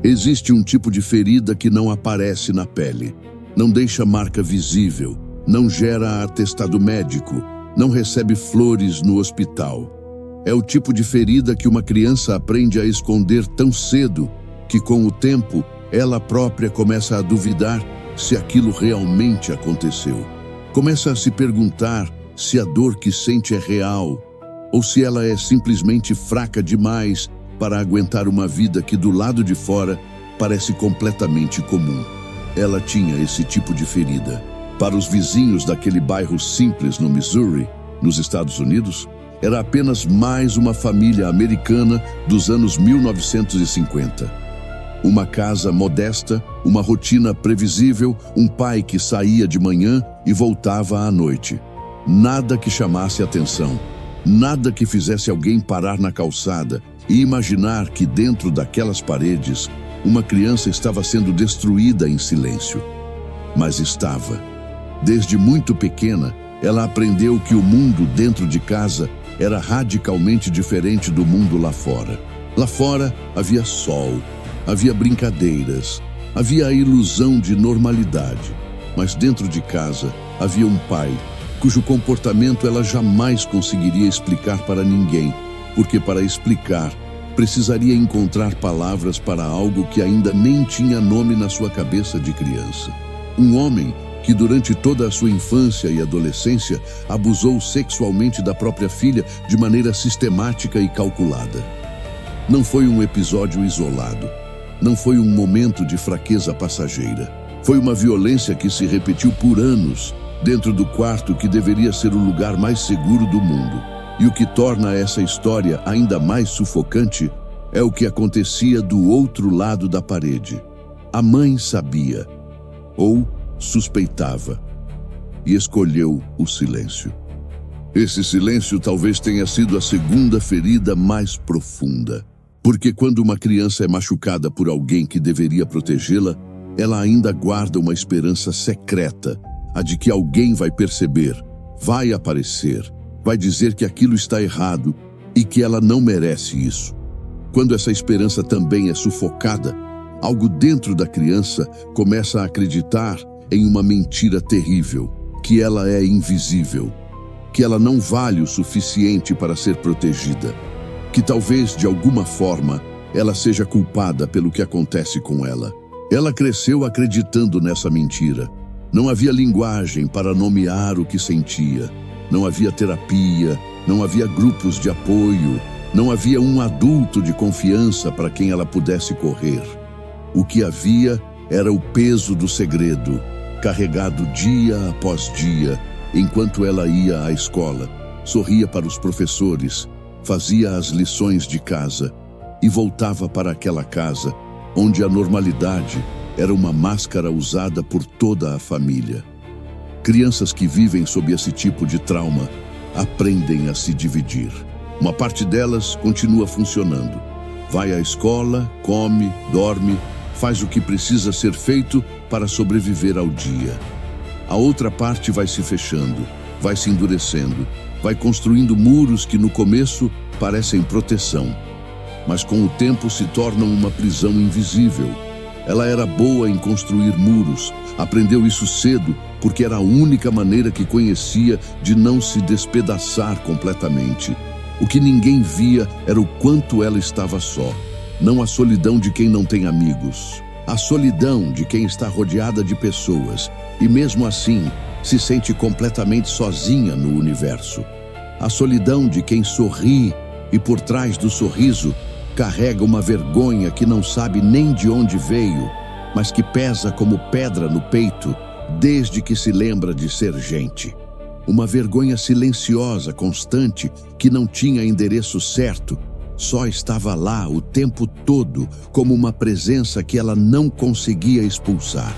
Existe um tipo de ferida que não aparece na pele, não deixa marca visível, não gera atestado médico, não recebe flores no hospital. É o tipo de ferida que uma criança aprende a esconder tão cedo que, com o tempo, ela própria começa a duvidar se aquilo realmente aconteceu. Começa a se perguntar se a dor que sente é real ou se ela é simplesmente fraca demais para aguentar uma vida que do lado de fora parece completamente comum. Ela tinha esse tipo de ferida. Para os vizinhos daquele bairro simples no Missouri, nos Estados Unidos, era apenas mais uma família americana dos anos 1950. Uma casa modesta, uma rotina previsível, um pai que saía de manhã e voltava à noite. Nada que chamasse atenção, nada que fizesse alguém parar na calçada e imaginar que dentro daquelas paredes uma criança estava sendo destruída em silêncio. Mas estava. Desde muito pequena, ela aprendeu que o mundo dentro de casa era radicalmente diferente do mundo lá fora. Lá fora havia sol, havia brincadeiras, havia a ilusão de normalidade. Mas dentro de casa havia um pai cujo comportamento ela jamais conseguiria explicar para ninguém, porque para explicar precisaria encontrar palavras para algo que ainda nem tinha nome na sua cabeça de criança. Um homem que durante toda a sua infância e adolescência abusou sexualmente da própria filha de maneira sistemática e calculada. Não foi um episódio isolado. Não foi um momento de fraqueza passageira. Foi uma violência que se repetiu por anos dentro do quarto que deveria ser o lugar mais seguro do mundo. E o que torna essa história ainda mais sufocante é o que acontecia do outro lado da parede. A mãe sabia, ou suspeitava, e escolheu o silêncio. Esse silêncio talvez tenha sido a segunda ferida mais profunda, porque quando uma criança é machucada por alguém que deveria protegê-la, ela ainda guarda uma esperança secreta, a de que alguém vai perceber, vai aparecer, vai dizer que aquilo está errado e que ela não merece isso. Quando essa esperança também é sufocada, algo dentro da criança começa a acreditar em uma mentira terrível, que ela é invisível, que ela não vale o suficiente para ser protegida, que talvez, de alguma forma, ela seja culpada pelo que acontece com ela. Ela cresceu acreditando nessa mentira. Não havia linguagem para nomear o que sentia. Não havia terapia, não havia grupos de apoio, não havia um adulto de confiança para quem ela pudesse correr. O que havia era o peso do segredo, carregado dia após dia, enquanto ela ia à escola, sorria para os professores, fazia as lições de casa e voltava para aquela casa onde a normalidade era uma máscara usada por toda a família. Crianças que vivem sob esse tipo de trauma aprendem a se dividir. Uma parte delas continua funcionando. Vai à escola, come, dorme, faz o que precisa ser feito para sobreviver ao dia. A outra parte vai se fechando, vai se endurecendo, vai construindo muros que no começo parecem proteção, mas com o tempo se tornam uma prisão invisível. Ela era boa em construir muros, aprendeu isso cedo porque era a única maneira que conhecia de não se despedaçar completamente. O que ninguém via era o quanto ela estava só. Não a solidão de quem não tem amigos, a solidão de quem está rodeada de pessoas e mesmo assim se sente completamente sozinha no universo. A solidão de quem sorri e por trás do sorriso carrega uma vergonha que não sabe nem de onde veio, mas que pesa como pedra no peito desde que se lembra de ser gente. Uma vergonha silenciosa, constante, que não tinha endereço certo, só estava lá o tempo todo como uma presença que ela não conseguia expulsar.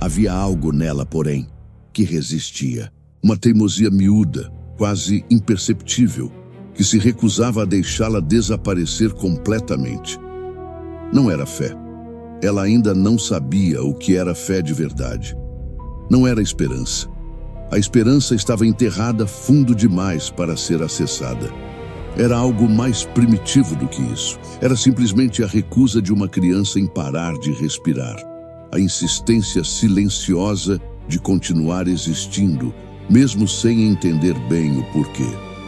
Havia algo nela, porém, que resistia. Uma teimosia miúda, quase imperceptível, que se recusava a deixá-la desaparecer completamente. Não era fé. Ela ainda não sabia o que era fé de verdade. Não era esperança. A esperança estava enterrada fundo demais para ser acessada. Era algo mais primitivo do que isso. Era simplesmente a recusa de uma criança em parar de respirar. A insistência silenciosa de continuar existindo, mesmo sem entender bem o porquê.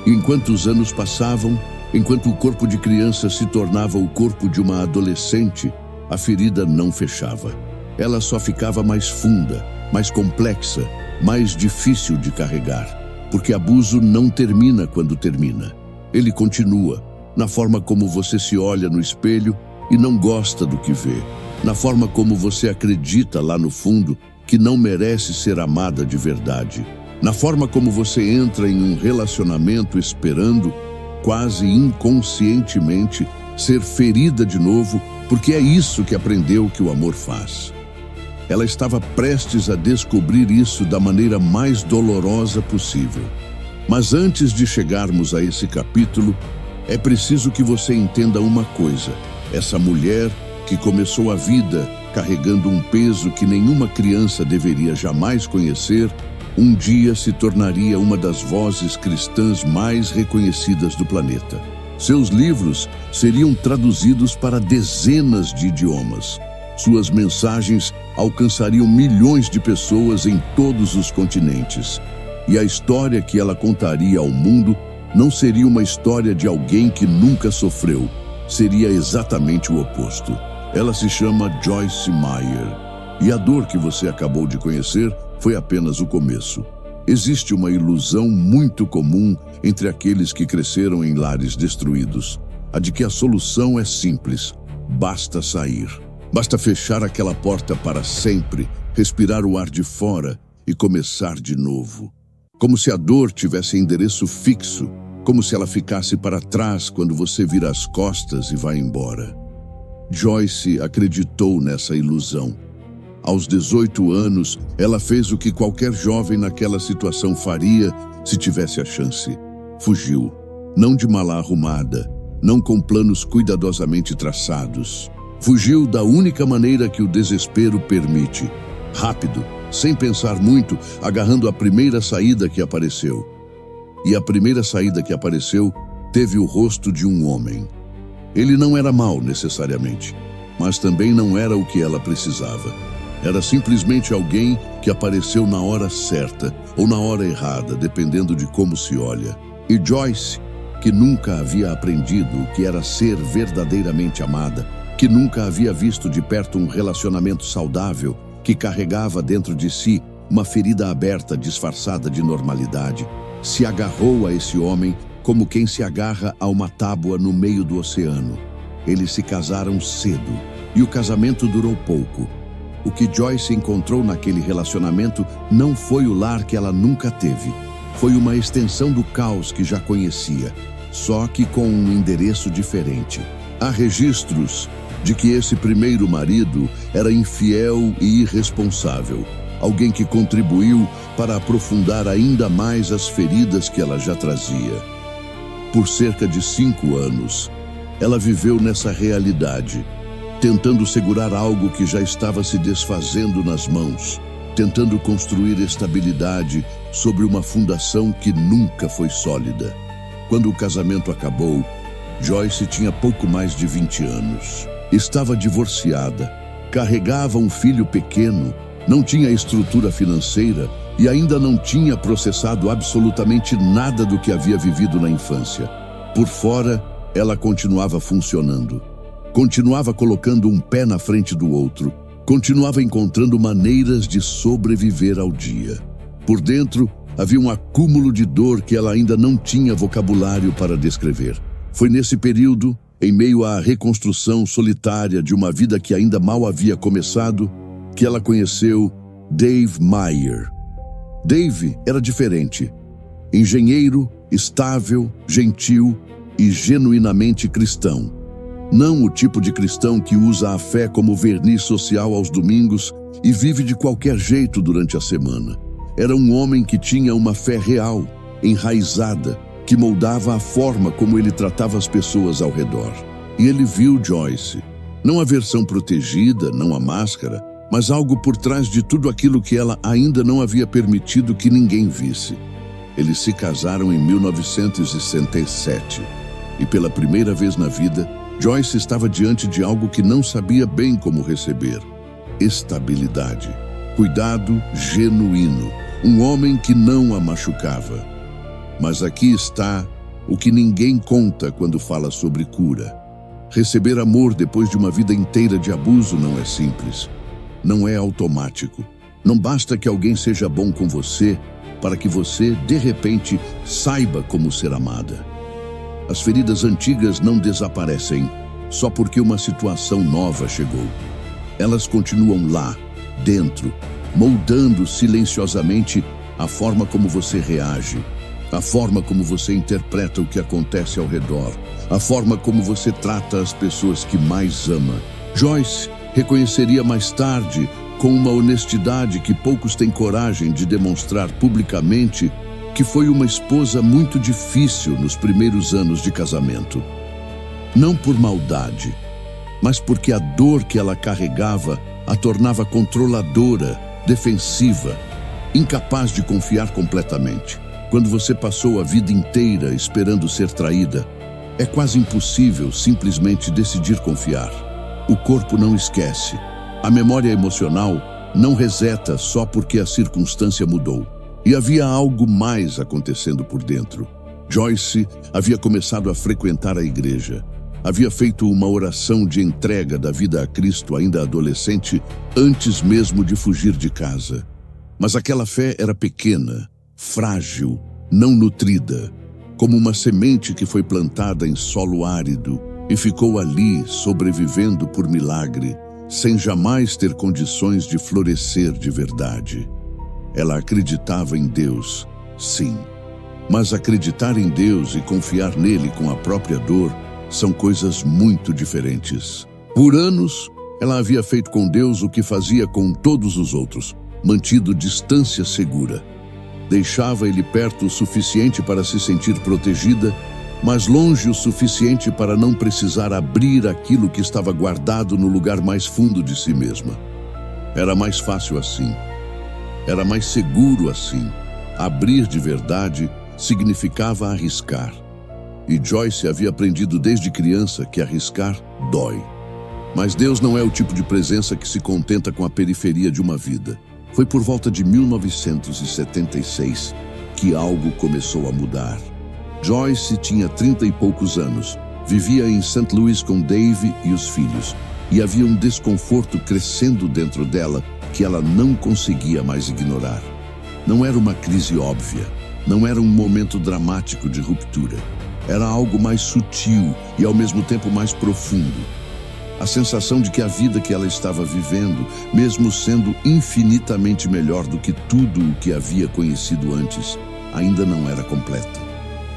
Enquanto os anos passavam, enquanto o corpo de criança se tornava o corpo de uma adolescente, a ferida não fechava. Ela só ficava mais funda, mais complexa, mais difícil de carregar. Porque abuso não termina quando termina. Ele continua, na forma como você se olha no espelho e não gosta do que vê. Na forma como você acredita lá no fundo que não merece ser amada de verdade. Na forma como você entra em um relacionamento esperando, quase inconscientemente, ser ferida de novo, porque é isso que aprendeu que o amor faz. Ela estava prestes a descobrir isso da maneira mais dolorosa possível. Mas antes de chegarmos a esse capítulo, é preciso que você entenda uma coisa. Essa mulher que começou a vida carregando um peso que nenhuma criança deveria jamais conhecer, um dia se tornaria uma das vozes cristãs mais reconhecidas do planeta. Seus livros seriam traduzidos para dezenas de idiomas. Suas mensagens alcançariam milhões de pessoas em todos os continentes. E a história que ela contaria ao mundo não seria uma história de alguém que nunca sofreu. Seria exatamente o oposto. Ela se chama Joyce Meyer. E a dor que você acabou de conhecer foi apenas o começo. Existe uma ilusão muito comum entre aqueles que cresceram em lares destruídos. A de que a solução é simples. Basta sair. Basta fechar aquela porta para sempre, respirar o ar de fora e começar de novo. Como se a dor tivesse endereço fixo, como se ela ficasse para trás quando você vira as costas e vai embora. Joyce acreditou nessa ilusão. Aos 18 anos, ela fez o que qualquer jovem naquela situação faria se tivesse a chance. Fugiu, não de mala arrumada, não com planos cuidadosamente traçados. Fugiu da única maneira que o desespero permite. Rápido, sem pensar muito, agarrando a primeira saída que apareceu. E a primeira saída que apareceu teve o rosto de um homem. Ele não era mau necessariamente, mas também não era o que ela precisava. Era simplesmente alguém que apareceu na hora certa ou na hora errada, dependendo de como se olha. E Joyce, que nunca havia aprendido o que era ser verdadeiramente amada, que nunca havia visto de perto um relacionamento saudável, que carregava dentro de si uma ferida aberta disfarçada de normalidade, se agarrou a esse homem como quem se agarra a uma tábua no meio do oceano. Eles se casaram cedo e o casamento durou pouco. O que Joyce encontrou naquele relacionamento não foi o lar que ela nunca teve. Foi uma extensão do caos que já conhecia, só que com um endereço diferente. Há registros de que esse primeiro marido era infiel e irresponsável, alguém que contribuiu para aprofundar ainda mais as feridas que ela já trazia. Por cerca de 5 anos, ela viveu nessa realidade, tentando segurar algo que já estava se desfazendo nas mãos, tentando construir estabilidade sobre uma fundação que nunca foi sólida. Quando o casamento acabou, Joyce tinha pouco mais de 20 anos. Estava divorciada, carregava um filho pequeno, não tinha estrutura financeira e ainda não tinha processado absolutamente nada do que havia vivido na infância. Por fora, ela continuava funcionando. Continuava colocando um pé na frente do outro. Continuava encontrando maneiras de sobreviver ao dia. Por dentro, havia um acúmulo de dor que ela ainda não tinha vocabulário para descrever. Foi nesse período, em meio à reconstrução solitária de uma vida que ainda mal havia começado, que ela conheceu Dave Meyer. Dave era diferente. Engenheiro, estável, gentil e genuinamente cristão. Não o tipo de cristão que usa a fé como verniz social aos domingos e vive de qualquer jeito durante a semana. Era um homem que tinha uma fé real, enraizada, que moldava a forma como ele tratava as pessoas ao redor. E ele viu Joyce. Não a versão protegida, não a máscara, mas algo por trás de tudo aquilo que ela ainda não havia permitido que ninguém visse. Eles se casaram em 1967. E pela primeira vez na vida, Joyce estava diante de algo que não sabia bem como receber: estabilidade, cuidado genuíno, um homem que não a machucava. Mas aqui está o que ninguém conta quando fala sobre cura. Receber amor depois de uma vida inteira de abuso não é simples. Não é automático. Não basta que alguém seja bom com você para que você, de repente, saiba como ser amada. As feridas antigas não desaparecem só porque uma situação nova chegou. Elas continuam lá, dentro, moldando silenciosamente a forma como você reage, a forma como você interpreta o que acontece ao redor, a forma como você trata as pessoas que mais ama. Joyce reconheceria mais tarde, com uma honestidade que poucos têm coragem de demonstrar publicamente, que foi uma esposa muito difícil nos primeiros anos de casamento. Não por maldade, mas porque a dor que ela carregava a tornava controladora, defensiva, incapaz de confiar completamente. Quando você passou a vida inteira esperando ser traída, é quase impossível simplesmente decidir confiar. O corpo não esquece. A memória emocional não reseta só porque a circunstância mudou. E havia algo mais acontecendo por dentro. Joyce havia começado a frequentar a igreja. Havia feito uma oração de entrega da vida a Cristo ainda adolescente, antes mesmo de fugir de casa. Mas aquela fé era pequena, frágil, não nutrida, como uma semente que foi plantada em solo árido e ficou ali sobrevivendo por milagre, sem jamais ter condições de florescer de verdade. Ela acreditava em Deus, sim. Mas acreditar em Deus e confiar nele com a própria dor são coisas muito diferentes. Por anos, ela havia feito com Deus o que fazia com todos os outros, mantido distância segura. Deixava ele perto o suficiente para se sentir protegida, mas longe o suficiente para não precisar abrir aquilo que estava guardado no lugar mais fundo de si mesma. Era mais fácil assim. Era mais seguro assim. Abrir de verdade significava arriscar. E Joyce havia aprendido desde criança que arriscar dói. Mas Deus não é o tipo de presença que se contenta com a periferia de uma vida. Foi por volta de 1976 que algo começou a mudar. Joyce tinha 30 e poucos anos, vivia em St. Louis com Dave e os filhos, e havia um desconforto crescendo dentro dela que ela não conseguia mais ignorar. Não era uma crise óbvia, não era um momento dramático de ruptura. Era algo mais sutil e ao mesmo tempo mais profundo. A sensação de que a vida que ela estava vivendo, mesmo sendo infinitamente melhor do que tudo o que havia conhecido antes, ainda não era completa.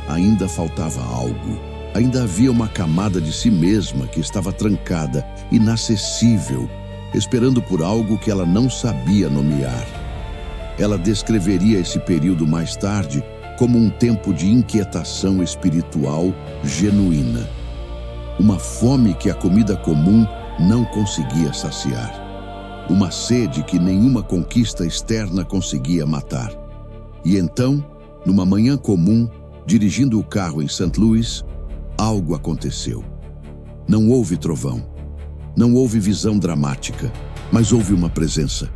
Ainda faltava algo. Ainda havia uma camada de si mesma que estava trancada, inacessível, esperando por algo que ela não sabia nomear. Ela descreveria esse período mais tarde como um tempo de inquietação espiritual genuína. Uma fome que a comida comum não conseguia saciar. Uma sede que nenhuma conquista externa conseguia matar. E então, numa manhã comum, dirigindo o carro em St. Louis, algo aconteceu. Não houve trovão. Não houve visão dramática, mas houve uma presença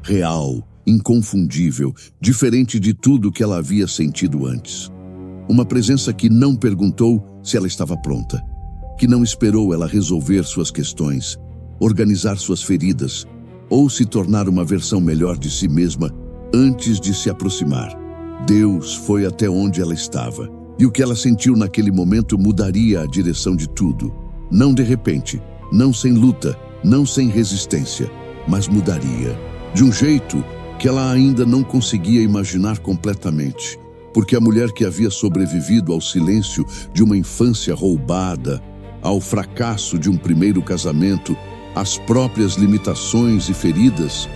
real, inconfundível, diferente de tudo que ela havia sentido antes. Uma presença que não perguntou se ela estava pronta, que não esperou ela resolver suas questões, organizar suas feridas ou se tornar uma versão melhor de si mesma antes de se aproximar. Deus foi até onde ela estava, e o que ela sentiu naquele momento mudaria a direção de tudo. Não de repente, não sem luta, não sem resistência, mas mudaria. De um jeito que ela ainda não conseguia imaginar completamente, porque a mulher que havia sobrevivido ao silêncio de uma infância roubada, ao fracasso de um primeiro casamento, às próprias limitações e feridas,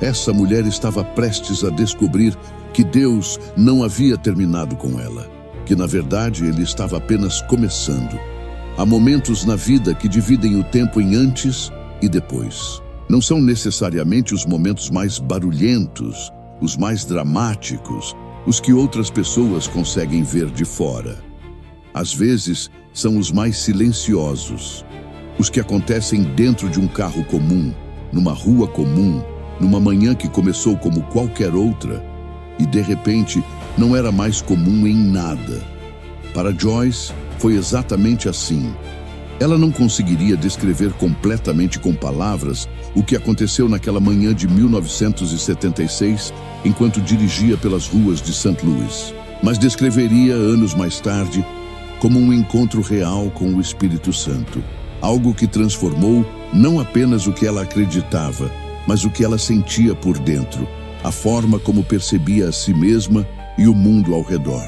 essa mulher estava prestes a descobrir que Deus não havia terminado com ela, que na verdade ele estava apenas começando. Há momentos na vida que dividem o tempo em antes e depois. Não são necessariamente os momentos mais barulhentos, os mais dramáticos, os que outras pessoas conseguem ver de fora. Às vezes, são os mais silenciosos, os que acontecem dentro de um carro comum, numa rua comum, numa manhã que começou como qualquer outra e, de repente, não era mais comum em nada. Para Joyce, foi exatamente assim. Ela não conseguiria descrever completamente com palavras o que aconteceu naquela manhã de 1976, enquanto dirigia pelas ruas de St. Louis, mas descreveria, anos mais tarde, como um encontro real com o Espírito Santo. Algo que transformou não apenas o que ela acreditava, mas o que ela sentia por dentro, a forma como percebia a si mesma e o mundo ao redor.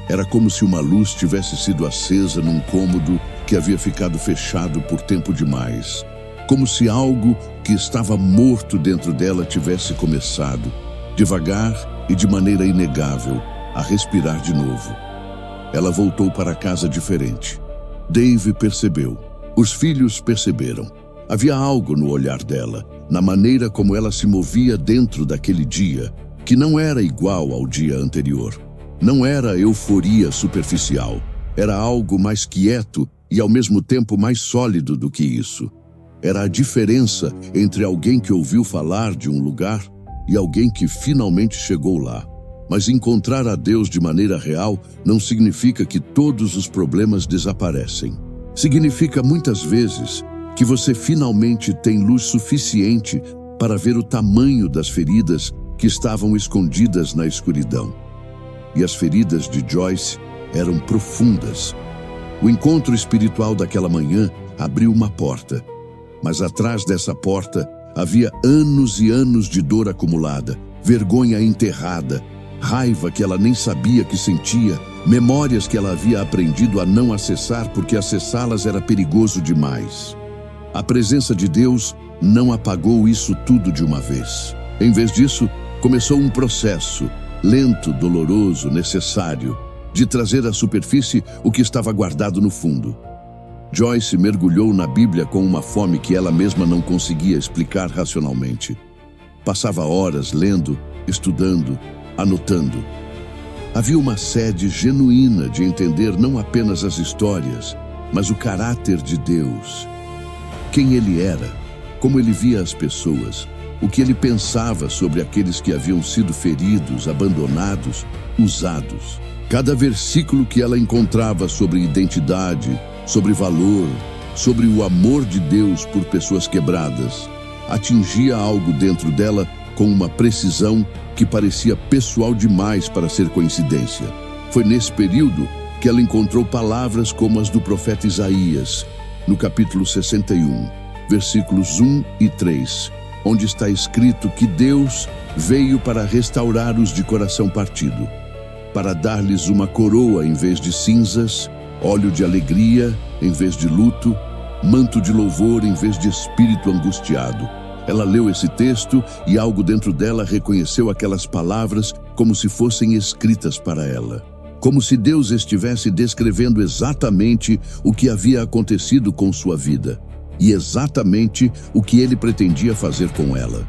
Era como se uma luz tivesse sido acesa num cômodo que havia ficado fechado por tempo demais. Como se algo que estava morto dentro dela tivesse começado, devagar e de maneira inegável, a respirar de novo. Ela voltou para casa diferente. Dave percebeu. Os filhos perceberam. Havia algo no olhar dela, na maneira como ela se movia dentro daquele dia, que não era igual ao dia anterior. Não era euforia superficial. Era algo mais quieto e, ao mesmo tempo, mais sólido do que isso. Era a diferença entre alguém que ouviu falar de um lugar e alguém que finalmente chegou lá. Mas encontrar a Deus de maneira real não significa que todos os problemas desaparecem. Significa, muitas vezes, que você finalmente tem luz suficiente para ver o tamanho das feridas que estavam escondidas na escuridão. E as feridas de Joyce eram profundas. O encontro espiritual daquela manhã abriu uma porta, mas atrás dessa porta havia anos e anos de dor acumulada, vergonha enterrada, raiva que ela nem sabia que sentia, memórias que ela havia aprendido a não acessar porque acessá-las era perigoso demais. A presença de Deus não apagou isso tudo de uma vez. Em vez disso, começou um processo, lento, doloroso, necessário, de trazer à superfície o que estava guardado no fundo. Joyce mergulhou na Bíblia com uma fome que ela mesma não conseguia explicar racionalmente. Passava horas lendo, estudando, anotando. Havia uma sede genuína de entender não apenas as histórias, mas o caráter de Deus. Quem ele era, como ele via as pessoas, o que ele pensava sobre aqueles que haviam sido feridos, abandonados, usados. Cada versículo que ela encontrava sobre identidade, sobre valor, sobre o amor de Deus por pessoas quebradas, atingia algo dentro dela com uma precisão que parecia pessoal demais para ser coincidência. Foi nesse período que ela encontrou palavras como as do profeta Isaías, no capítulo 61, versículos 1 e 3, onde está escrito que Deus veio para restaurar os de coração partido, para dar-lhes uma coroa em vez de cinzas, óleo de alegria em vez de luto, manto de louvor em vez de espírito angustiado. Ela leu esse texto e algo dentro dela reconheceu aquelas palavras como se fossem escritas para ela. Como se Deus estivesse descrevendo exatamente o que havia acontecido com sua vida e exatamente o que ele pretendia fazer com ela.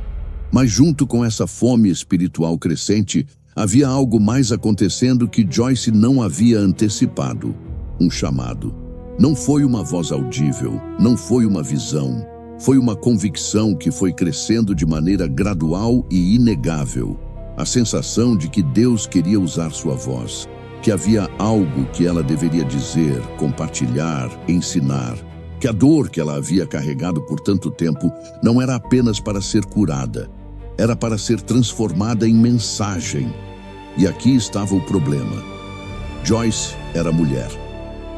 Mas junto com essa fome espiritual crescente, havia algo mais acontecendo que Joyce não havia antecipado. Um chamado. Não foi uma voz audível, não foi uma visão. Foi uma convicção que foi crescendo de maneira gradual e inegável. A sensação de que Deus queria usar sua voz, que havia algo que ela deveria dizer, compartilhar, ensinar, que a dor que ela havia carregado por tanto tempo não era apenas para ser curada, era para ser transformada em mensagem. E aqui estava o problema. Joyce era mulher.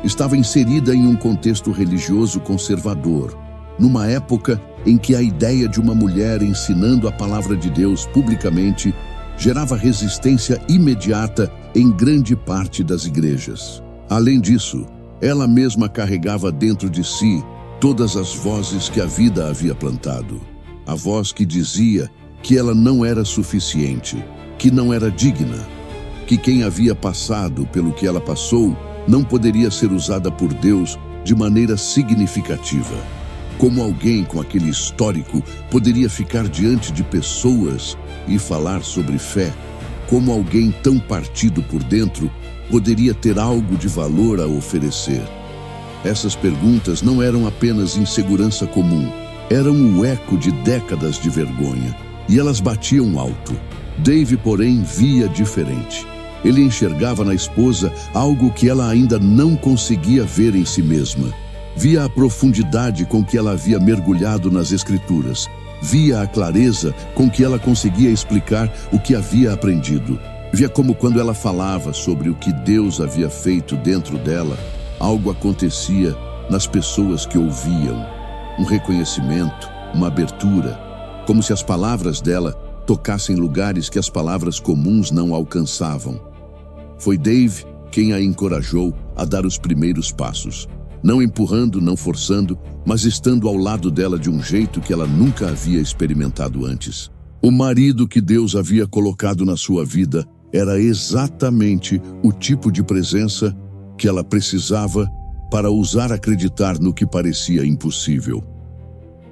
Estava inserida em um contexto religioso conservador, numa época em que a ideia de uma mulher ensinando a palavra de Deus publicamente gerava resistência imediata em grande parte das igrejas. Além disso, ela mesma carregava dentro de si todas as vozes que a vida havia plantado. A voz que dizia que ela não era suficiente, que não era digna, que quem havia passado pelo que ela passou não poderia ser usada por Deus de maneira significativa. Como alguém com aquele histórico poderia ficar diante de pessoas e falar sobre fé? Como alguém tão partido por dentro poderia ter algo de valor a oferecer? Essas perguntas não eram apenas insegurança comum, eram o eco de décadas de vergonha, e elas batiam alto. Dave, porém, via diferente. Ele enxergava na esposa algo que ela ainda não conseguia ver em si mesma. Via a profundidade com que ela havia mergulhado nas Escrituras. Via a clareza com que ela conseguia explicar o que havia aprendido. Via como, quando ela falava sobre o que Deus havia feito dentro dela, algo acontecia nas pessoas que ouviam. Um reconhecimento, uma abertura, como se as palavras dela tocassem lugares que as palavras comuns não alcançavam. Foi Dave quem a encorajou a dar os primeiros passos. Não empurrando, não forçando, mas estando ao lado dela de um jeito que ela nunca havia experimentado antes. O marido que Deus havia colocado na sua vida era exatamente o tipo de presença que ela precisava para ousar acreditar no que parecia impossível.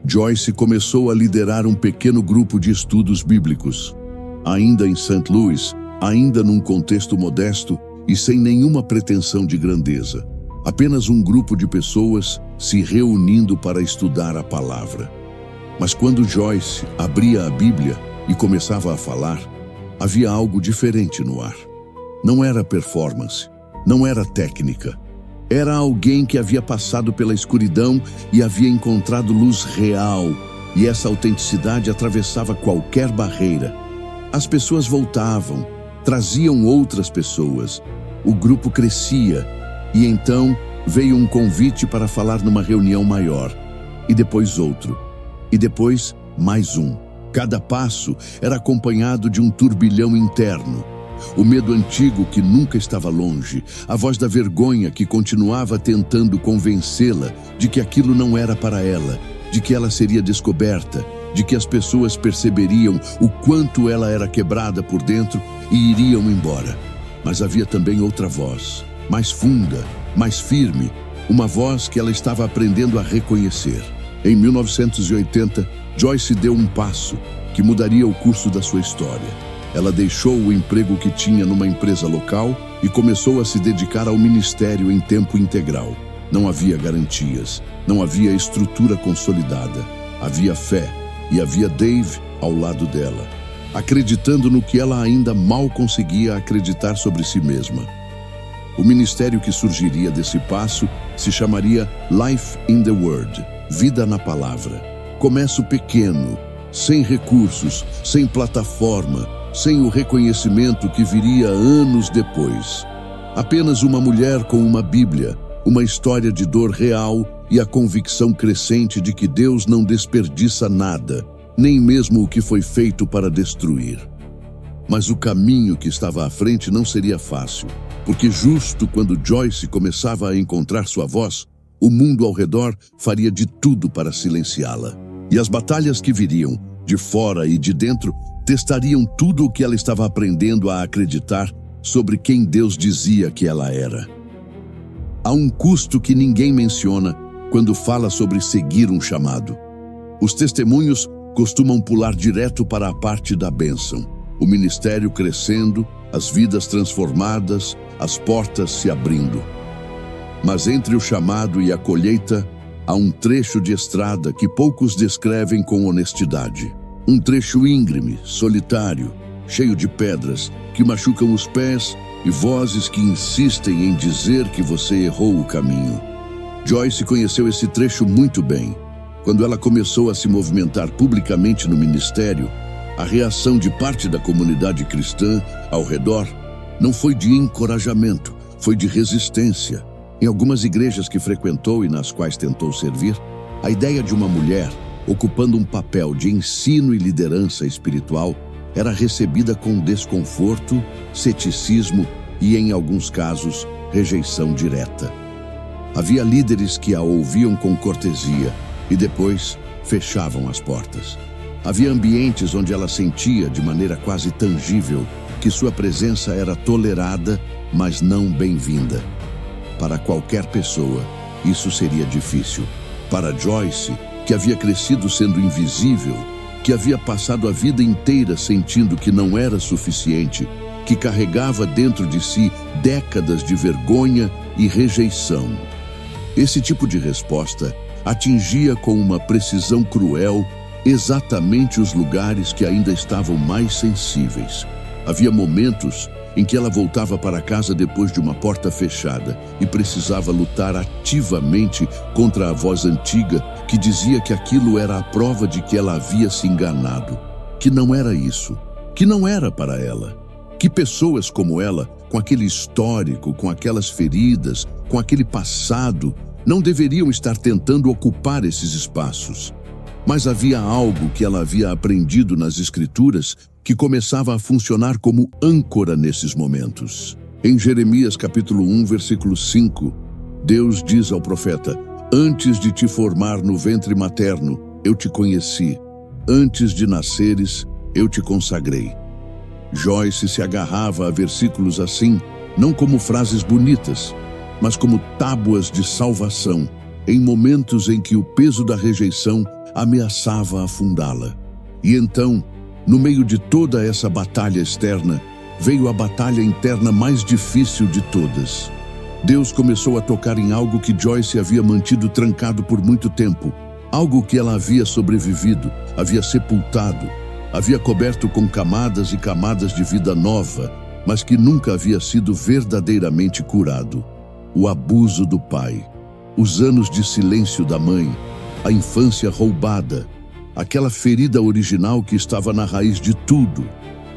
Joyce começou a liderar um pequeno grupo de estudos bíblicos. Ainda em St. Louis, ainda num contexto modesto e sem nenhuma pretensão de grandeza. Apenas um grupo de pessoas se reunindo para estudar a palavra. Mas quando Joyce abria a Bíblia e começava a falar, havia algo diferente no ar. Não era performance, não era técnica. Era alguém que havia passado pela escuridão e havia encontrado luz real, e essa autenticidade atravessava qualquer barreira. As pessoas voltavam, traziam outras pessoas, o grupo crescia, e então veio um convite para falar numa reunião maior, e depois outro, e depois mais um. Cada passo era acompanhado de um turbilhão interno. O medo antigo que nunca estava longe, a voz da vergonha que continuava tentando convencê-la de que aquilo não era para ela, de que ela seria descoberta, de que as pessoas perceberiam o quanto ela era quebrada por dentro e iriam embora. Mas havia também outra voz, mais funda, mais firme, uma voz que ela estava aprendendo a reconhecer. Em 1980, Joyce deu um passo que mudaria o curso da sua história. Ela deixou o emprego que tinha numa empresa local e começou a se dedicar ao ministério em tempo integral. Não havia garantias, não havia estrutura consolidada. Havia fé e havia Dave ao lado dela, acreditando no que ela ainda mal conseguia acreditar sobre si mesma. O ministério que surgiria desse passo se chamaria Life in the Word, Vida na Palavra. Começo pequeno, sem recursos, sem plataforma, sem o reconhecimento que viria anos depois. Apenas uma mulher com uma Bíblia, uma história de dor real e a convicção crescente de que Deus não desperdiça nada, nem mesmo o que foi feito para destruir. Mas o caminho que estava à frente não seria fácil, porque justo quando Joyce começava a encontrar sua voz, o mundo ao redor faria de tudo para silenciá-la. E as batalhas que viriam, de fora e de dentro, testariam tudo o que ela estava aprendendo a acreditar sobre quem Deus dizia que ela era. Há um custo que ninguém menciona quando fala sobre seguir um chamado. Os testemunhos costumam pular direto para a parte da bênção. O ministério crescendo, as vidas transformadas, as portas se abrindo. Mas entre o chamado e a colheita, há um trecho de estrada que poucos descrevem com honestidade. Um trecho íngreme, solitário, cheio de pedras que machucam os pés e vozes que insistem em dizer que você errou o caminho. Joyce conheceu esse trecho muito bem. Quando ela começou a se movimentar publicamente no ministério, a reação de parte da comunidade cristã ao redor não foi de encorajamento, foi de resistência. Em algumas igrejas que frequentou e nas quais tentou servir, a ideia de uma mulher ocupando um papel de ensino e liderança espiritual era recebida com desconforto, ceticismo e, em alguns casos, rejeição direta. Havia líderes que a ouviam com cortesia e depois fechavam as portas. Havia ambientes onde ela sentia, de maneira quase tangível, que sua presença era tolerada, mas não bem-vinda. Para qualquer pessoa, isso seria difícil. Para Joyce, que havia crescido sendo invisível, que havia passado a vida inteira sentindo que não era suficiente, que carregava dentro de si décadas de vergonha e rejeição. Esse tipo de resposta atingia com uma precisão cruel exatamente os lugares que ainda estavam mais sensíveis. Havia momentos em que ela voltava para casa depois de uma porta fechada e precisava lutar ativamente contra a voz antiga que dizia que aquilo era a prova de que ela havia se enganado, que não era isso, que não era para ela, que pessoas como ela, com aquele histórico, com aquelas feridas, com aquele passado, não deveriam estar tentando ocupar esses espaços. Mas havia algo que ela havia aprendido nas Escrituras que começava a funcionar como âncora nesses momentos. Em Jeremias capítulo 1, versículo 5, Deus diz ao profeta: "Antes de te formar no ventre materno, eu te conheci. Antes de nasceres, eu te consagrei." Joyce se agarrava a versículos assim, não como frases bonitas, mas como tábuas de salvação, em momentos em que o peso da rejeição ameaçava afundá-la. E então, no meio de toda essa batalha externa, veio a batalha interna mais difícil de todas. Deus começou a tocar em algo que Joyce havia mantido trancado por muito tempo, algo que ela havia sobrevivido, havia sepultado, havia coberto com camadas e camadas de vida nova, mas que nunca havia sido verdadeiramente curado. O abuso do pai, os anos de silêncio da mãe, a infância roubada, aquela ferida original que estava na raiz de tudo.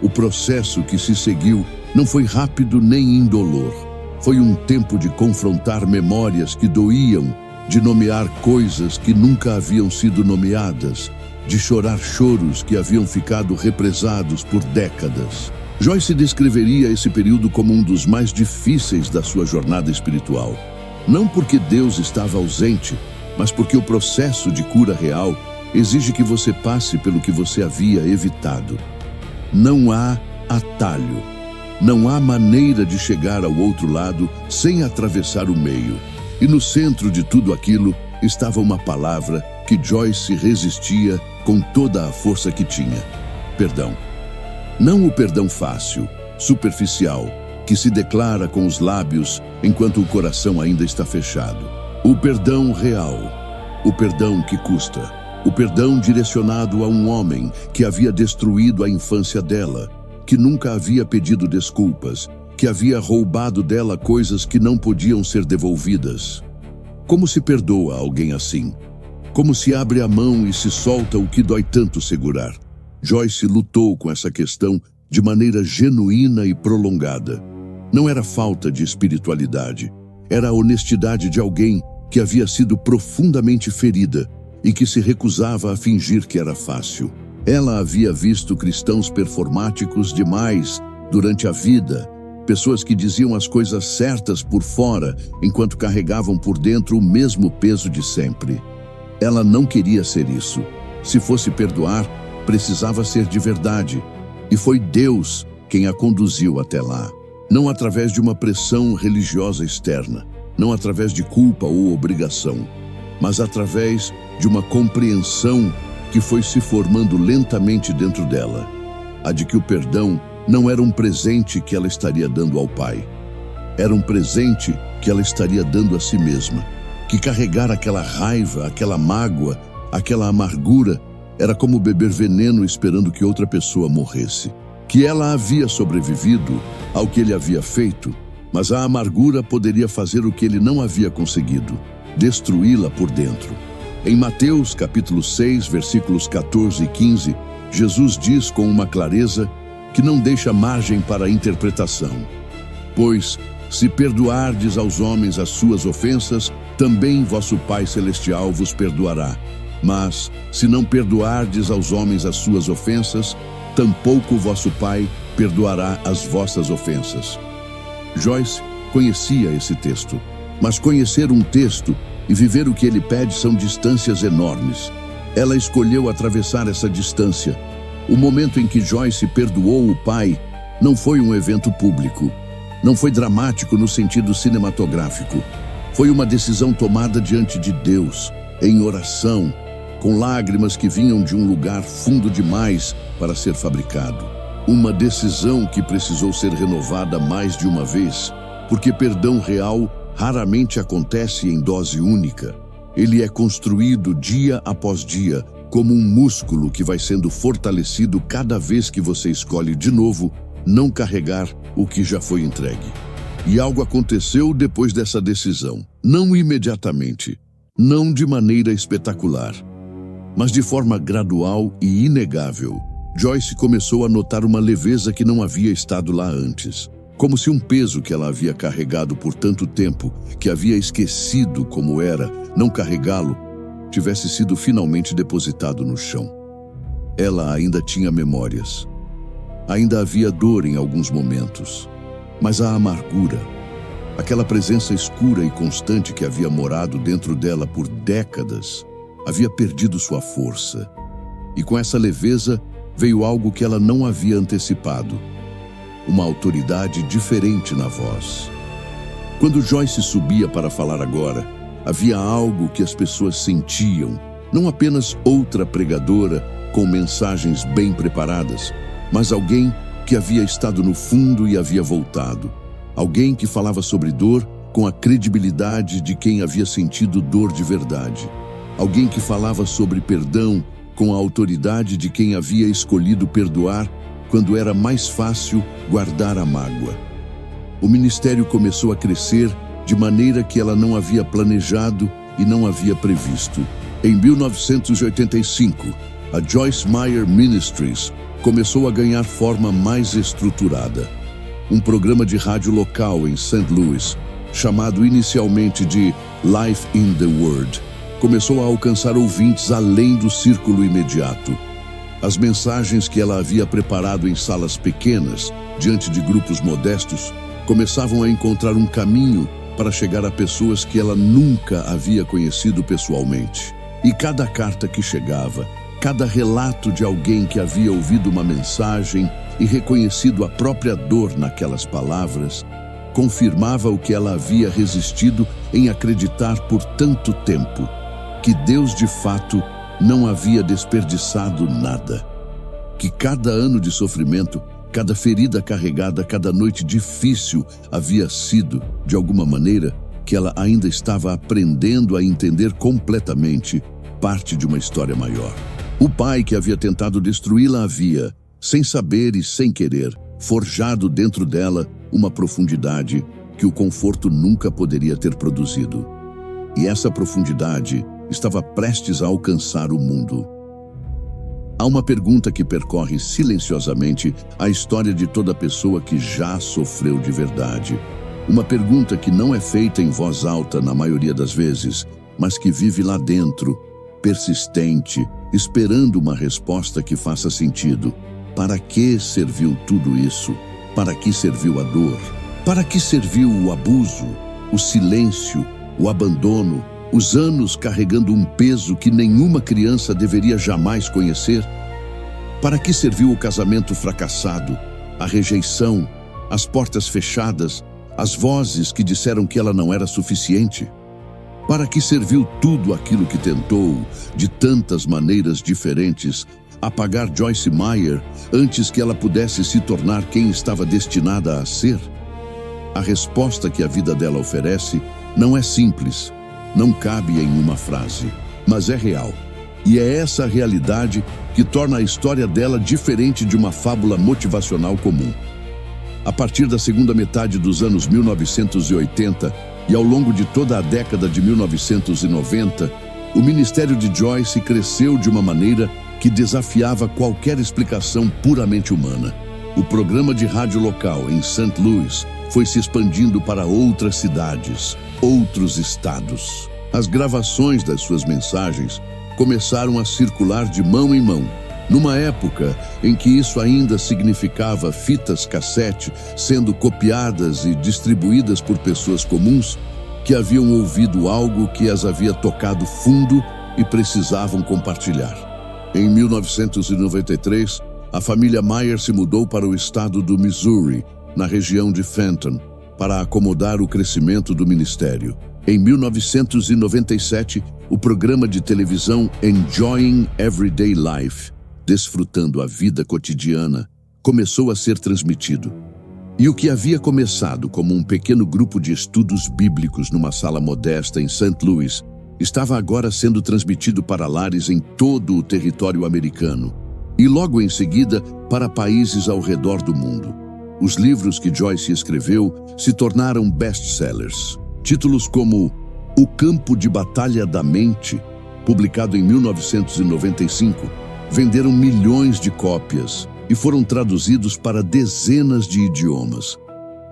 O processo que se seguiu não foi rápido nem indolor. Foi um tempo de confrontar memórias que doíam, de nomear coisas que nunca haviam sido nomeadas, de chorar choros que haviam ficado represados por décadas. Joyce descreveria esse período como um dos mais difíceis da sua jornada espiritual. Não porque Deus estava ausente, mas porque o processo de cura real exige que você passe pelo que você havia evitado. Não há atalho. Não há maneira de chegar ao outro lado sem atravessar o meio. E no centro de tudo aquilo estava uma palavra que Joyce resistia com toda a força que tinha: perdão. Não o perdão fácil, superficial, que se declara com os lábios enquanto o coração ainda está fechado. O perdão real, o perdão que custa, o perdão direcionado a um homem que havia destruído a infância dela, que nunca havia pedido desculpas, que havia roubado dela coisas que não podiam ser devolvidas. Como se perdoa alguém assim? Como se abre a mão e se solta o que dói tanto segurar? Joyce lutou com essa questão de maneira genuína e prolongada. Não era falta de espiritualidade, era a honestidade de alguém que havia sido profundamente ferida e que se recusava a fingir que era fácil. Ela havia visto cristãos performáticos demais durante a vida, pessoas que diziam as coisas certas por fora, enquanto carregavam por dentro o mesmo peso de sempre. Ela não queria ser isso. Se fosse perdoar, precisava ser de verdade. E foi Deus quem a conduziu até lá. Não através de uma pressão religiosa externa, não através de culpa ou obrigação, mas através de uma compreensão que foi se formando lentamente dentro dela. A de que o perdão não era um presente que ela estaria dando ao Pai. Era um presente que ela estaria dando a si mesma. Que carregar aquela raiva, aquela mágoa, aquela amargura, era como beber veneno esperando que outra pessoa morresse. Que ela havia sobrevivido ao que ele havia feito, mas a amargura poderia fazer o que ele não havia conseguido: destruí-la por dentro. Em Mateus capítulo 6, versículos 14 e 15, Jesus diz com uma clareza que não deixa margem para interpretação: "Pois, se perdoardes aos homens as suas ofensas, também vosso Pai Celestial vos perdoará. Mas, se não perdoardes aos homens as suas ofensas, tampouco vosso Pai perdoará as vossas ofensas." Joyce conhecia esse texto, mas conhecer um texto e viver o que ele pede são distâncias enormes. Ela escolheu atravessar essa distância. O momento em que Joyce perdoou o pai não foi um evento público. Não foi dramático no sentido cinematográfico. Foi uma decisão tomada diante de Deus, em oração, com lágrimas que vinham de um lugar fundo demais para ser fabricado. Uma decisão que precisou ser renovada mais de uma vez, porque perdão real raramente acontece em dose única. Ele é construído dia após dia, como um músculo que vai sendo fortalecido cada vez que você escolhe de novo não carregar o que já foi entregue. E algo aconteceu depois dessa decisão. Não imediatamente, não de maneira espetacular, mas de forma gradual e inegável. Joyce começou a notar uma leveza que não havia estado lá antes. Como se um peso que ela havia carregado por tanto tempo, que havia esquecido como era não carregá-lo, tivesse sido finalmente depositado no chão. Ela ainda tinha memórias. Ainda havia dor em alguns momentos. Mas a amargura, aquela presença escura e constante que havia morado dentro dela por décadas, havia perdido sua força. E com essa leveza veio algo que ela não havia antecipado. Uma autoridade diferente na voz. Quando Joyce subia para falar agora, havia algo que as pessoas sentiam, não apenas outra pregadora com mensagens bem preparadas, mas alguém que havia estado no fundo e havia voltado. Alguém que falava sobre dor com a credibilidade de quem havia sentido dor de verdade. Alguém que falava sobre perdão com a autoridade de quem havia escolhido perdoar quando era mais fácil guardar a mágoa. O ministério começou a crescer de maneira que ela não havia planejado e não havia previsto. Em 1985, a Joyce Meyer Ministries começou a ganhar forma mais estruturada. Um programa de rádio local em St. Louis, chamado inicialmente de Life in the Word, começou a alcançar ouvintes além do círculo imediato. As mensagens que ela havia preparado em salas pequenas, diante de grupos modestos, começavam a encontrar um caminho para chegar a pessoas que ela nunca havia conhecido pessoalmente. E cada carta que chegava, cada relato de alguém que havia ouvido uma mensagem e reconhecido a própria dor naquelas palavras, confirmava o que ela havia resistido em acreditar por tanto tempo, que Deus de fato não havia desperdiçado nada. Que cada ano de sofrimento, cada ferida carregada, cada noite difícil havia sido, de alguma maneira, que ela ainda estava aprendendo a entender completamente parte de uma história maior. O pai que havia tentado destruí-la havia, sem saber e sem querer, forjado dentro dela uma profundidade que o conforto nunca poderia ter produzido. E essa profundidade estava prestes a alcançar o mundo. Há uma pergunta que percorre silenciosamente a história de toda pessoa que já sofreu de verdade. Uma pergunta que não é feita em voz alta na maioria das vezes, mas que vive lá dentro, persistente, esperando uma resposta que faça sentido. Para que serviu tudo isso? Para que serviu a dor? Para que serviu o abuso, o silêncio, o abandono, os anos carregando um peso que nenhuma criança deveria jamais conhecer? Para que serviu o casamento fracassado, a rejeição, as portas fechadas, as vozes que disseram que ela não era suficiente? Para que serviu tudo aquilo que tentou, de tantas maneiras diferentes, apagar Joyce Meyer antes que ela pudesse se tornar quem estava destinada a ser? A resposta que a vida dela oferece não é simples, não cabe em uma frase, mas é real. E é essa realidade que torna a história dela diferente de uma fábula motivacional comum. A partir da segunda metade dos anos 1980 e ao longo de toda a década de 1990, o ministério de Joyce cresceu de uma maneira que desafiava qualquer explicação puramente humana. O programa de rádio local em St. Louis foi se expandindo para outras cidades, outros estados. As gravações das suas mensagens começaram a circular de mão em mão, numa época em que isso ainda significava fitas cassete sendo copiadas e distribuídas por pessoas comuns que haviam ouvido algo que as havia tocado fundo e precisavam compartilhar. Em 1993, a família Meyer se mudou para o estado do Missouri, na região de Fenton, para acomodar o crescimento do ministério. Em 1997, o programa de televisão Enjoying Everyday Life, Desfrutando a Vida Cotidiana, começou a ser transmitido. E o que havia começado como um pequeno grupo de estudos bíblicos numa sala modesta em St. Louis estava agora sendo transmitido para lares em todo o território americano e logo em seguida para países ao redor do mundo. Os livros que Joyce escreveu se tornaram best-sellers. Títulos como O Campo de Batalha da Mente, publicado em 1995, venderam milhões de cópias e foram traduzidos para dezenas de idiomas.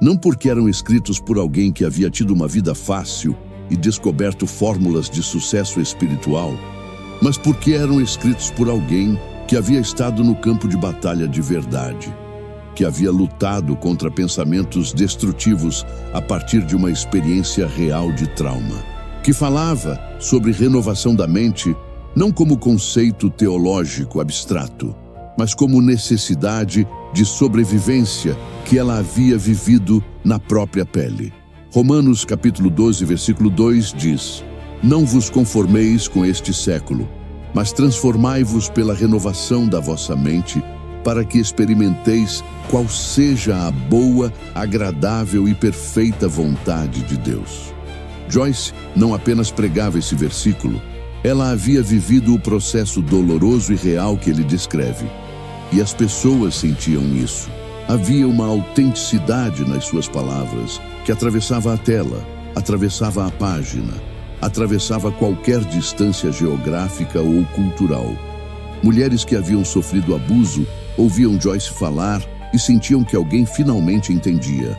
Não porque eram escritos por alguém que havia tido uma vida fácil e descoberto fórmulas de sucesso espiritual, mas porque eram escritos por alguém que havia estado no campo de batalha de verdade, que havia lutado contra pensamentos destrutivos a partir de uma experiência real de trauma, que falava sobre renovação da mente não como conceito teológico abstrato, mas como necessidade de sobrevivência que ela havia vivido na própria pele. Romanos capítulo 12, versículo 2 diz: Não vos conformeis com este século, mas transformai-vos pela renovação da vossa mente, para que experimenteis qual seja a boa, agradável e perfeita vontade de Deus. Joyce não apenas pregava esse versículo, ela havia vivido o processo doloroso e real que ele descreve. E as pessoas sentiam isso. Havia uma autenticidade nas suas palavras que atravessava a tela, atravessava a página, atravessava qualquer distância geográfica ou cultural. Mulheres que haviam sofrido abuso ouviam Joyce falar e sentiam que alguém finalmente entendia.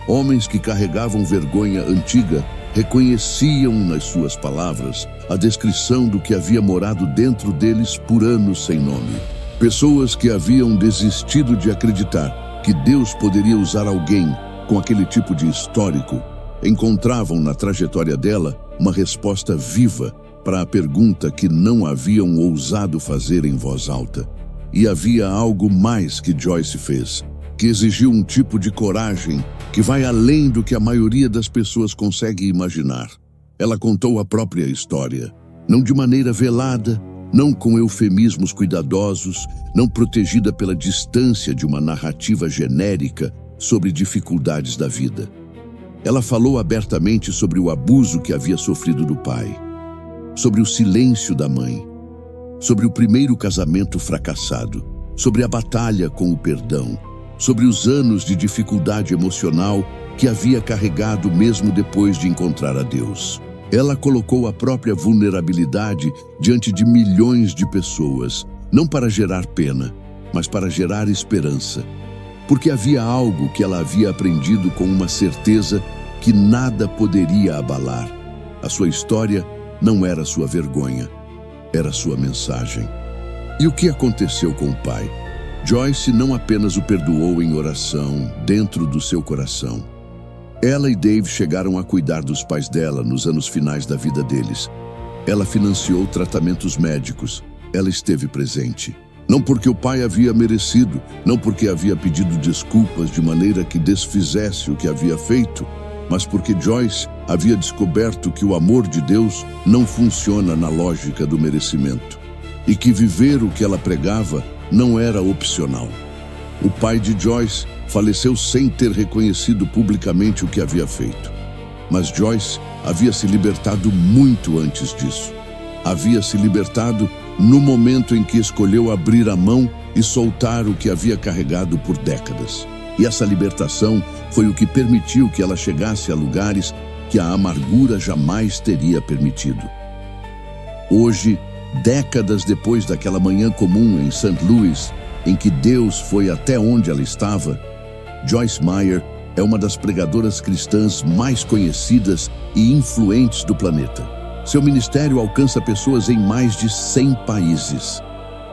Homens que carregavam vergonha antiga reconheciam nas suas palavras a descrição do que havia morado dentro deles por anos sem nome. Pessoas que haviam desistido de acreditar que Deus poderia usar alguém com aquele tipo de histórico encontravam na trajetória dela uma resposta viva para a pergunta que não haviam ousado fazer em voz alta. E havia algo mais que Joyce fez, que exigiu um tipo de coragem que vai além do que a maioria das pessoas consegue imaginar. Ela contou a própria história, não de maneira velada, não com eufemismos cuidadosos, não protegida pela distância de uma narrativa genérica sobre dificuldades da vida. Ela falou abertamente sobre o abuso que havia sofrido do pai, sobre o silêncio da mãe, sobre o primeiro casamento fracassado, sobre a batalha com o perdão, sobre os anos de dificuldade emocional que havia carregado mesmo depois de encontrar a Deus. Ela colocou a própria vulnerabilidade diante de milhões de pessoas, não para gerar pena, mas para gerar esperança. Porque havia algo que ela havia aprendido com uma certeza que nada poderia abalar. A sua história não era sua vergonha, era sua mensagem. E o que aconteceu com o pai? Joyce não apenas o perdoou em oração, dentro do seu coração. Ela e Dave chegaram a cuidar dos pais dela nos anos finais da vida deles. Ela financiou tratamentos médicos. Ela esteve presente. Não porque o pai havia merecido, não porque havia pedido desculpas de maneira que desfizesse o que havia feito, mas porque Joyce havia descoberto que o amor de Deus não funciona na lógica do merecimento e que viver o que ela pregava não era opcional. O pai de Joyce faleceu sem ter reconhecido publicamente o que havia feito. Mas Joyce havia se libertado muito antes disso. Havia se libertado no momento em que escolheu abrir a mão e soltar o que havia carregado por décadas. E essa libertação foi o que permitiu que ela chegasse a lugares que a amargura jamais teria permitido. Hoje, décadas depois daquela manhã comum em St. Louis, em que Deus foi até onde ela estava, Joyce Meyer é uma das pregadoras cristãs mais conhecidas e influentes do planeta. Seu ministério alcança pessoas em mais de 100 países.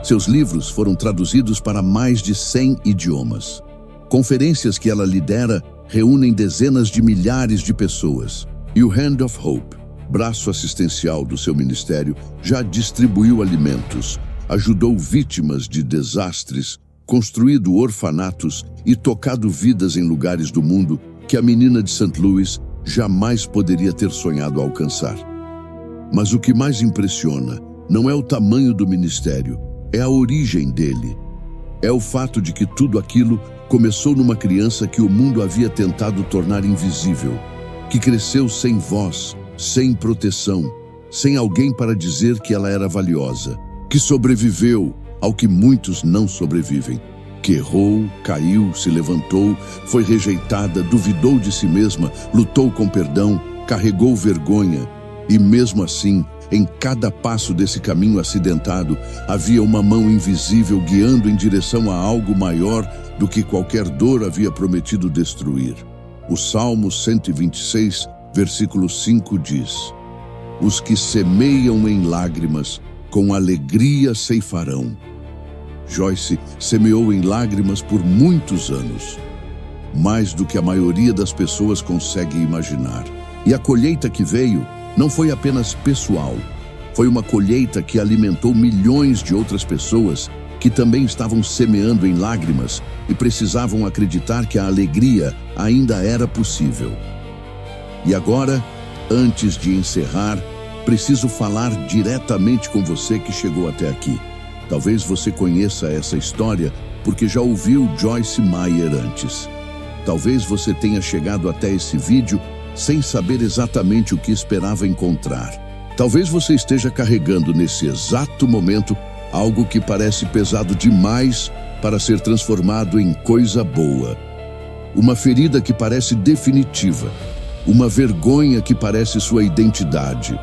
Seus livros foram traduzidos para mais de 100 idiomas. Conferências que ela lidera reúnem dezenas de milhares de pessoas. E o Hand of Hope, braço assistencial do seu ministério, já distribuiu alimentos, ajudou vítimas de desastres, construído orfanatos e tocado vidas em lugares do mundo que a menina de St. Louis jamais poderia ter sonhado alcançar. Mas o que mais impressiona não é o tamanho do ministério, é a origem dele. É o fato de que tudo aquilo começou numa criança que o mundo havia tentado tornar invisível, que cresceu sem voz, sem proteção, sem alguém para dizer que ela era valiosa, que sobreviveu ao que muitos não sobrevivem, que errou, caiu, se levantou, foi rejeitada, duvidou de si mesma, lutou com perdão, carregou vergonha, e mesmo assim, em cada passo desse caminho acidentado, havia uma mão invisível guiando em direção a algo maior do que qualquer dor havia prometido destruir. O Salmo 126, versículo 5 diz: "Os que semeiam em lágrimas, com alegria ceifarão." Joyce semeou em lágrimas por muitos anos, mais do que a maioria das pessoas consegue imaginar. E a colheita que veio não foi apenas pessoal, foi uma colheita que alimentou milhões de outras pessoas que também estavam semeando em lágrimas e precisavam acreditar que a alegria ainda era possível. E agora, antes de encerrar, preciso falar diretamente com você que chegou até aqui. Talvez você conheça essa história porque já ouviu Joyce Meyer antes. Talvez você tenha chegado até esse vídeo sem saber exatamente o que esperava encontrar. Talvez você esteja carregando nesse exato momento algo que parece pesado demais para ser transformado em coisa boa. Uma ferida que parece definitiva. Uma vergonha que parece sua identidade.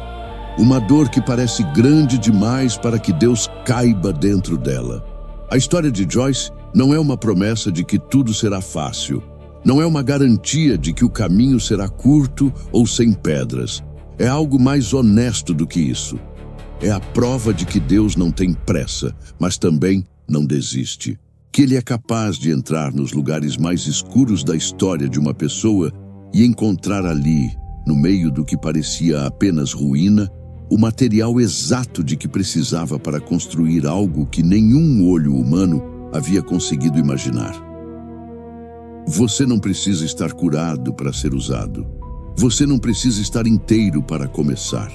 Uma dor que parece grande demais para que Deus caiba dentro dela. A história de Joyce não é uma promessa de que tudo será fácil. Não é uma garantia de que o caminho será curto ou sem pedras. É algo mais honesto do que isso. É a prova de que Deus não tem pressa, mas também não desiste. Que Ele é capaz de entrar nos lugares mais escuros da história de uma pessoa e encontrar ali, no meio do que parecia apenas ruína, o material exato de que precisava para construir algo que nenhum olho humano havia conseguido imaginar. Você não precisa estar curado para ser usado. Você não precisa estar inteiro para começar.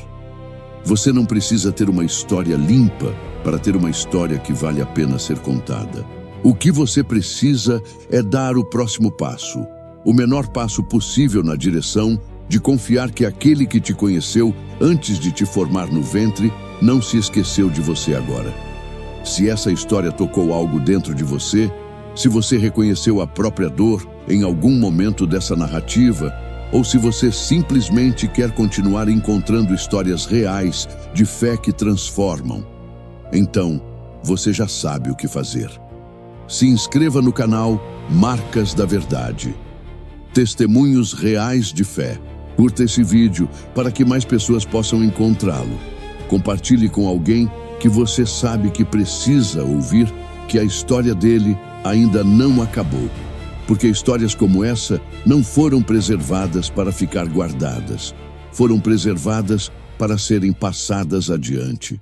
Você não precisa ter uma história limpa para ter uma história que vale a pena ser contada. O que você precisa é dar o próximo passo, o menor passo possível na direção de confiar que aquele que te conheceu antes de te formar no ventre não se esqueceu de você agora. Se essa história tocou algo dentro de você, se você reconheceu a própria dor em algum momento dessa narrativa, ou se você simplesmente quer continuar encontrando histórias reais de fé que transformam, então você já sabe o que fazer. Se inscreva no canal Marcas da Verdade. Testemunhos reais de fé. Curta esse vídeo para que mais pessoas possam encontrá-lo. Compartilhe com alguém que você sabe que precisa ouvir que a história dele ainda não acabou. Porque histórias como essa não foram preservadas para ficar guardadas. Foram preservadas para serem passadas adiante.